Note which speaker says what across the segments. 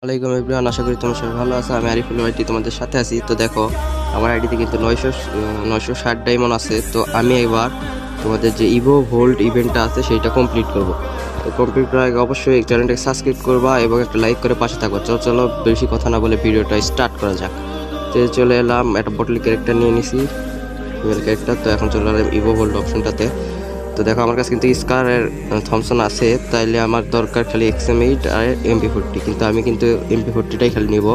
Speaker 1: আসসালামাইকুম এভরিওয়ান, আশা করি তোমরা সবাই ভালো আছো। আমি আরিফুল ভাইটি তোমাদের সাথে আছি। তো দেখো আমার আইডিতে কিন্তু 960 ডায়মন্ড আছে। তো আমি এবার তোমাদের যে ইভো ভোল্ট ইভেন্টটা আছে সেইটা কমপ্লিট করব। তো কমপ্লিট করার আগে অবশ্যই চ্যানেলটাকে সাবস্ক্রাইব করবা এবং একটা লাইক করে পাশে থাকবা। চলো বেশি কথা না বলে ভিডিওটা স্টার্ট করা যাক। তো চলে এলাম, একটা বটল ক্যারেক্টার নিয়ে নিছি, ফিমেল ক্যারেক্টার। তো এখন চলে এলাম ইভো ভোল্ট অপশনটাতে। তো দেখো আমার কাছে কিন্তু স্কারের থমসন আছে, তাইলে আমার দরকার খালি XM8 আর MP40, কিন্তু আমি কিন্তু MP40টাই খালি নিব,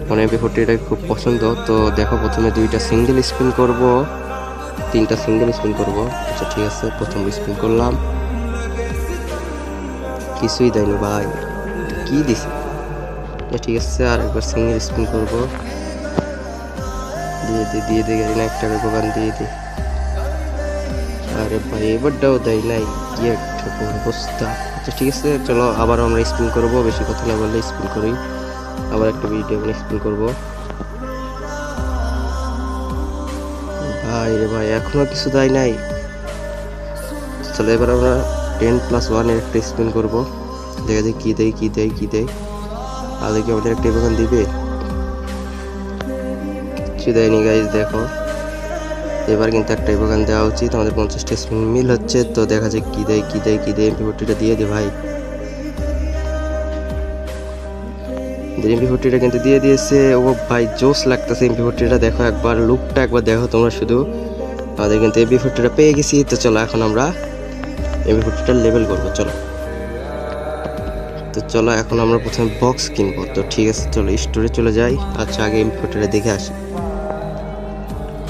Speaker 1: মানে MP40টাই খুব পছন্দ। তো দেখো প্রথমে দুইটা সিঙ্গেল স্পিন করব, তিনটা সিঙ্গেল স্পিন করব। আচ্ছা ঠিক আছে, প্রথম স্পিন করলাম, কিছুই দেয়নি ভাই, কি দিছে। ঠিক আছে, আর একবার সিঙ্গেল স্পিন করব, দিয়ে দে গাড়ি না, একটা দোকান দিয়ে দে। আরে ভাই এবারটাও দেয় নাই, কি একটা অবস্থা। আচ্ছা ঠিক আছে, চলো আবার আমরা স্পিন করব, বেশি কথা না বললে স্পিন করি, আবার একটা ভিডিও স্পিন করব। ভাই রে ভাই এখনো কিছু দেয় নাই। চলো এবার আমরা 10+1 এর একটা স্পিন করব, দেখা যায় কি দেয় কি দেয় কি দেয়। আগে কি আমাদের একটা দোকান দিবে? কিছু দেয়নি গাইজ। দেখো এবার কিন্তু একটা ইভোগান দেওয়া উচিত, আমাদের 50টা স্পিন মিল হচ্ছে। তো দেখা যায় কি দেয় কি দেয় কি দেয়। MP40টা দিয়ে দে ভাই, MP40টা কিন্তু দিয়ে দিয়েছে। ও ভাই জোস লাগতেছে MP40টা, দেখো একবার লুকটা একবার দেখো তোমরা শুধু। আমাদের কিন্তু MP40টা পেয়ে গেছি। তো চলো এখন আমরা MP40টা লেভেল করবো। চলো এখন আমরা প্রথমে বক্স কিনবো। তো ঠিক আছে, চলো স্টোরে চলে যাই। আচ্ছা আগে MP40টা দেখে আসি।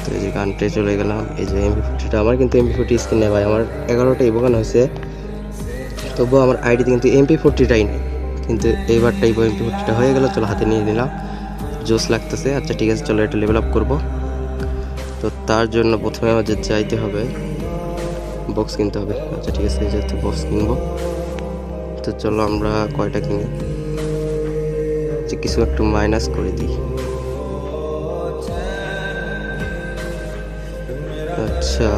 Speaker 1: তো এই যে গানটায় চলে গেলাম, এই যে MP40টা আমার কিন্তু MP40 স্কিন নেই ভাই, আমার 11টা ইভোগান হয়েছে, তবুও আমার আইডিতে কিন্তু MP40টাই নেই। কিন্তু এইবারটা MP40টা হয়ে গেল, চলো হাতে নিয়ে নিলাম, জোস লাগতেছে। আচ্ছা ঠিক আছে, চলো এটা লেভেল আপ করবো। তো তার জন্য প্রথমে আমাদের যাইতে হবে, বক্স কিনতে হবে। আচ্ছা ঠিক আছে, যেহেতু বক্স কিনবো, তো চলো আমরা কয়টা কিনি, যে কিছু একটু মাইনাস করে দিই। আচ্ছা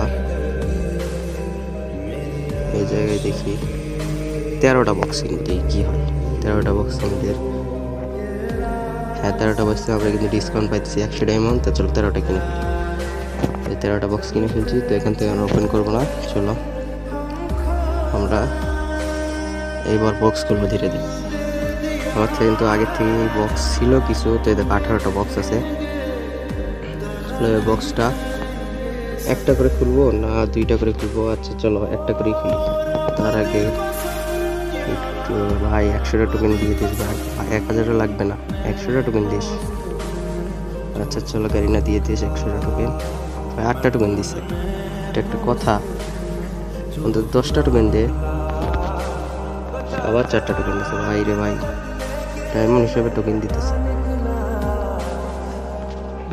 Speaker 1: এই জায়গায় দেখি 13টা বক্স কিনতে কি হয়। 13টা বক্স আমাদের, হ্যাঁ 13টা বক্সে আমরা কিন্তু ডিসকাউন্ট পাইতেছি 100 ডায়মন্ড। তো চলো 13টা কিনে ফেলি, 13টা বক্স কিনে ফেলছি। তো এখান থেকে আমরা ওপেন করবো না, চলো আমরা এইবার বক্স করবো ধীরে ধীরে। আমার কিন্তু আগের থেকে বক্স ছিল কিছু, তো দেখো 18টা বক্স আছে। বক্সটা একটা করে খুলবো না দুইটা করে খুলবো? আচ্ছা চলো একটা করেই খুলি। তার আগে একটু ভাই 100টা টোকেন দিয়ে দিস ভাই, 1000টা লাগবে না, 100টা টোকেন দিস। আচ্ছা চলো গাড়িনা দিয়ে দিস 100টা টোকেন। ভাই 8টা টোকেন দিছে, এটা একটা কথা? অন্তত 10টা টোকেন দে। আবার 4টা টোকেন দিছে ভাই রে ভাই, ডায়মন্ড হিসেবে টোকেন দিতেছে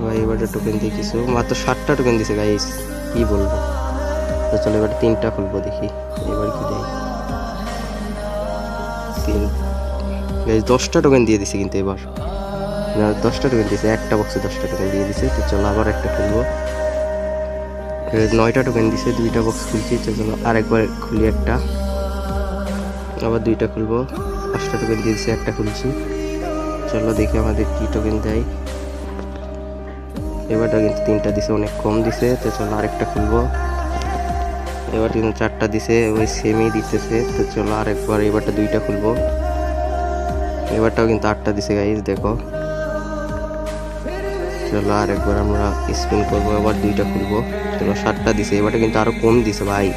Speaker 1: ভাই। এবারে টোকেন দিয়ে কিছু, মাত্র 7টা টোকেন দিছে গাইস, কি বলবো। তো চলো এবার 3টা খুলবো, দেখি এবার কি দেয়। 10টা টোকেন দিয়ে দিছে, কিন্তু এবার 10টা টোকেন দিয়েছে, একটা বক্সে 10টা টোকেন দিয়ে দিছে। তো চলো আবার একটা খুলবো, 9টা টোকেন দিছে, 2টা বক্স খুলছি। তো চলো আরেকবার খুলি একটা, আবার 2টা খুলবো, 5টা টোকেন দিয়ে দিছে, একটা খুলছি। চলো দেখি আমাদের কি টোকেন দেয়। এবারটা কিন্তু 3টা দিছে, অনেক কম দিছে। তো চলো আরেকটা খুলবো, এবার কিন্তু 4টা দিছে, ওই সেমই দিতেছে। তো চলো আরেকবার এবারটা 2টা খুলবো, এবারটাও কিন্তু 8টা দিছে গাইস, দেখো। চলো আরেকবার আমরা স্পিন করবো, আবার 2টা খুলবো, চলো 7টা দিছে। এবারটা কিন্তু আরো কম দিছে ভাই,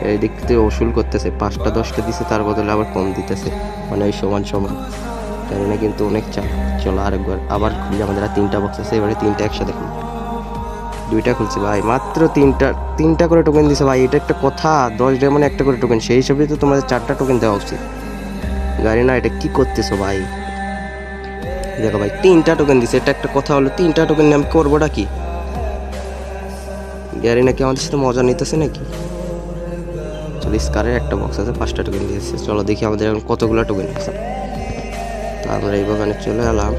Speaker 1: এই দিক থেকে ওসুল করতেছে, 5টা 10টা দিছে, তার বদলে আবার কম দিতেছে, মানে ওই সমান সমান, কারণে কিন্তু অনেক চাপ। চলো আরেকবার আবার খুলি, আমাদের আর 3টা বক্স আছে, এবারে 3টা একসাথে খুলি। 2টা খুলছি ভাই, মাত্র 3টা করে টোকেন দিছে ভাই, এটা একটা কথা? 10 ডায়মন্ডে একটা করে টোকেন, সেই হিসাবে তো তোমাদের 4টা টোকেন দেওয়া উচিত। গাড়ি না, এটা কি করতেছো ভাই? দেখো ভাই 3টা টোকেন দিছে, এটা একটা কথা হলো? 3টা টোকেন নিয়ে আমি করবোটা কি? গাড়ি নাকি আমাদের সাথে মজা নিতেছে নাকি? চলো স্কারের একটা বক্স আছে, 5টা টোকেন দিয়েছে। চলো দেখি আমাদের এখন কতগুলো টোকেন আছে। তো আমরা এই বাগানে চলে এলাম,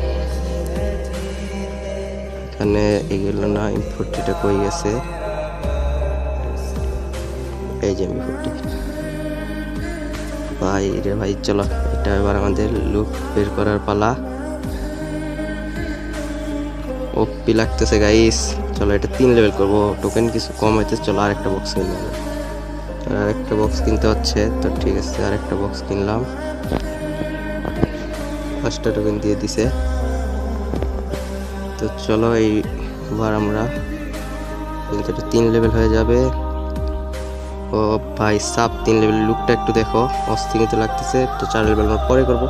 Speaker 1: এখানে এগুলো না, MP40টা কই গেছে? এই যে MP40 ভাই রে ভাই, চলো এটা এবার আমাদের লুক বের করার পালা। ওপি লাগতেছে গাইস। চলো এটা 3 লেভেল করব, টোকেন কিছু কম হইতে। চলো আরেকটা বক্স কিনবো, আরেকটা বক্স কিনতে হচ্ছে। তো ঠিক আছে, আরেকটা বক্স কিনলাম, 5টা টোকেন দিয়ে দিছে। তো চলো এইবার আমরা কিন্তু এটা 3 লেভেল হয়ে যাবে। ও ভাই সাব 3 লেভেল লুকটা একটু দেখো, অস্থির কিন্তু লাগতেছে। তো 4 লেভেল আমরা পরে করবো।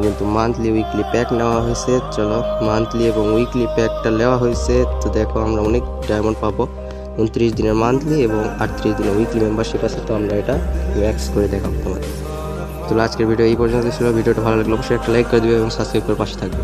Speaker 1: কিন্তু মান্থলি উইকলি প্যাক নেওয়া হয়েছে। চলো মান্থলি এবং উইকলি প্যাকটা নেওয়া হয়েছে। তো দেখো আমরা অনেক ডায়মন্ড পাবো। 29 দিনের মান্থলি এবং 38 দিনের উইকলি মেম্বারশিপ আছে। তো আমরা এটা ম্যাক্স করে দেখাবো তোমাদের। তো আজকের ভিডিও এই পর্যন্ত ছিল। ভিডিওটা ভালো লাগলে অবশ্যই একটা লাইক করে দিবে এবং সাবস্ক্রাইব করে পাশে থাকবে।